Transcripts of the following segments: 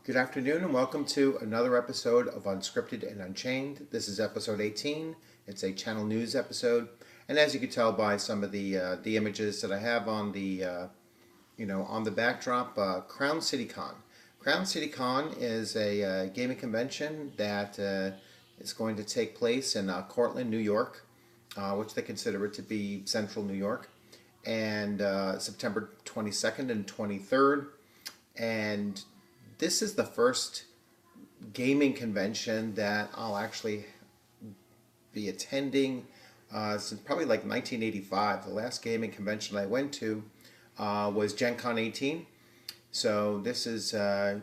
Good afternoon and welcome to another episode of Unscripted and Unchained. This is episode 18. It's a channel news episode, and as you can tell by some of the images that I have on the on the backdrop, Crown City Con. Crown City Con is a gaming convention that is going to take place in Cortland, New York, which they consider it to be central New York, and September 22nd and 23rd. And this is the first gaming convention that I'll actually be attending since probably like 1985. The last gaming convention I went to was Gen Con 18. So this is a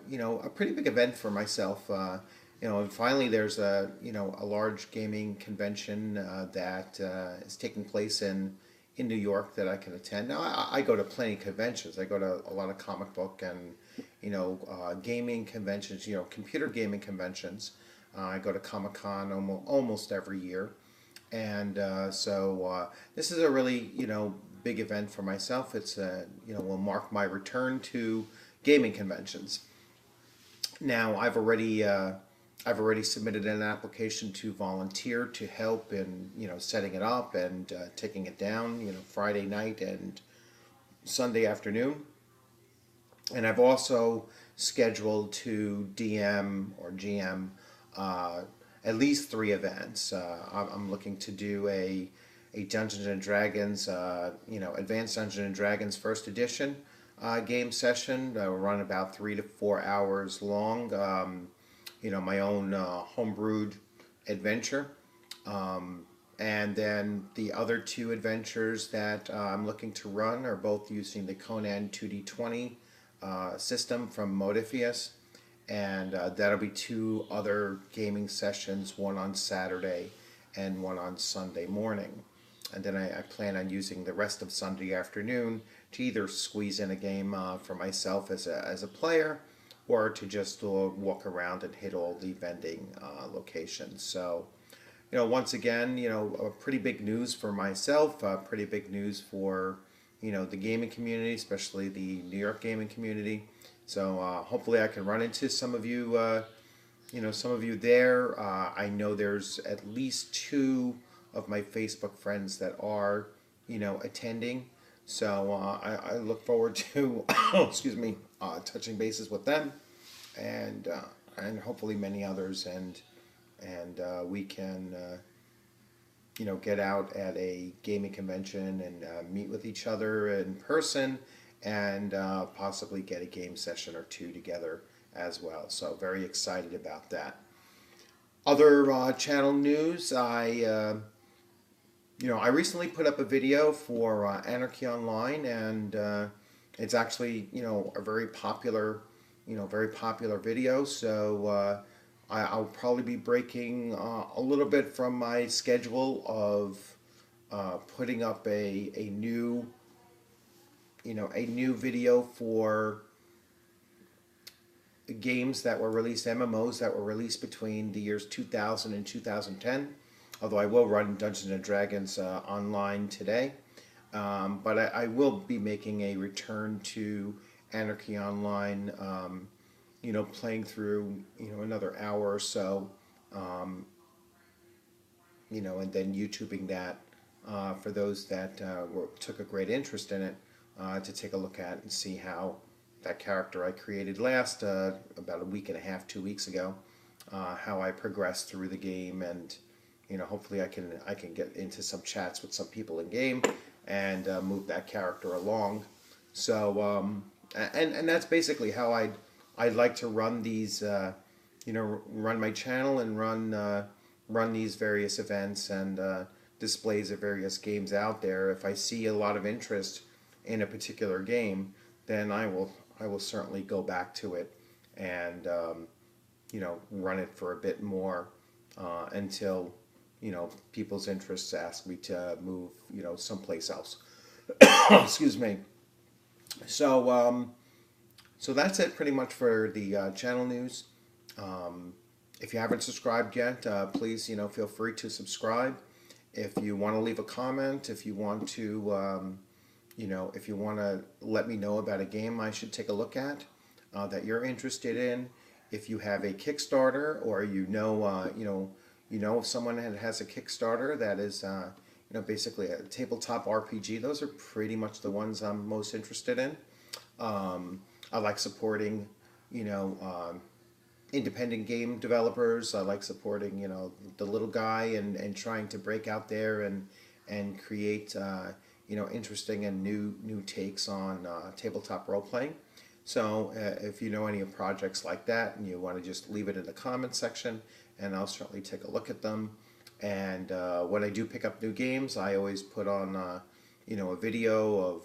pretty big event for myself. And finally there's a large gaming convention that is taking place in New York that I can attend. Now I go to plenty of conventions. I go to a lot of comic book and gaming conventions. Computer gaming conventions. I go to Comic-Con almost every year, and so this is a really big event for myself. It's will mark my return to gaming conventions. Now I've already submitted an application to volunteer to help in setting it up and taking it down Friday night and Sunday afternoon. And I've also scheduled to DM or GM at least 3 events. I'm looking to do a Dungeons and Dragons, Advanced Dungeons and Dragons First Edition game session. Will run about 3 to 4 hours long. My own homebrewed adventure. And then the other 2 adventures that I'm looking to run are both using the Conan 2D20 system from Modifius, and that'll be 2 other gaming sessions, one on Saturday and one on Sunday morning. And then I plan on using the rest of Sunday afternoon to either squeeze in a game for myself as a player, or to just walk around and hit all the vending locations. So, once again, a pretty big news for myself, pretty big news for the gaming community, especially the New York gaming community. So hopefully I can run into some of you, there. I know there's at least 2 of my Facebook friends that are, attending. So I look forward to, excuse me, touching bases with them, and hopefully many others, and we can get out at a gaming convention and meet with each other in person, and possibly get a game session or 2 together as well. So very excited about that. Other channel news, I recently put up a video for Anarchy Online, and it's actually a very popular video. So I'll probably be breaking a little bit from my schedule of putting up a new video for games that were released, MMOs that were released between the years 2000 and 2010. Although I will run Dungeons and Dragons online today, but I will be making a return to Anarchy Online. Playing through another hour or so, and then YouTubing that for those that took a great interest in it, to take a look at and see how that character I created last about a week and a half, 2 weeks ago, how I progressed through the game, and hopefully I can get into some chats with some people in game and move that character along. So and that's basically how I'd like to run these, run my channel and run these various events and displays of various games out there. If I see a lot of interest in a particular game, then I will certainly go back to it and run it for a bit more until people's interests ask me to move someplace else. Excuse me. So so that's it pretty much for the channel news. If you haven't subscribed yet, please feel free to subscribe. If you want to leave a comment, if you want to let me know about a game I should take a look at that you're interested in, if you have a Kickstarter, or if someone that has a Kickstarter that is basically a tabletop RPG, those are pretty much the ones I'm most interested in. I like supporting, you know, independent game developers. I like supporting, the little guy, and trying to break out there and create, interesting and new takes on tabletop role playing. So if you know any of projects like that and you want to just leave it in the comments section, and I'll certainly take a look at them. And when I do pick up new games, I always put on, a video of,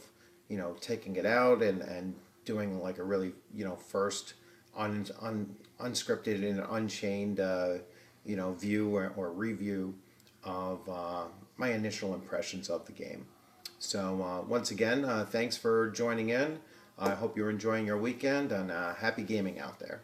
taking it out and doing like a really, first unscripted and unchained, view or review of my initial impressions of the game. So once again, thanks for joining in. I hope you're enjoying your weekend, and happy gaming out there.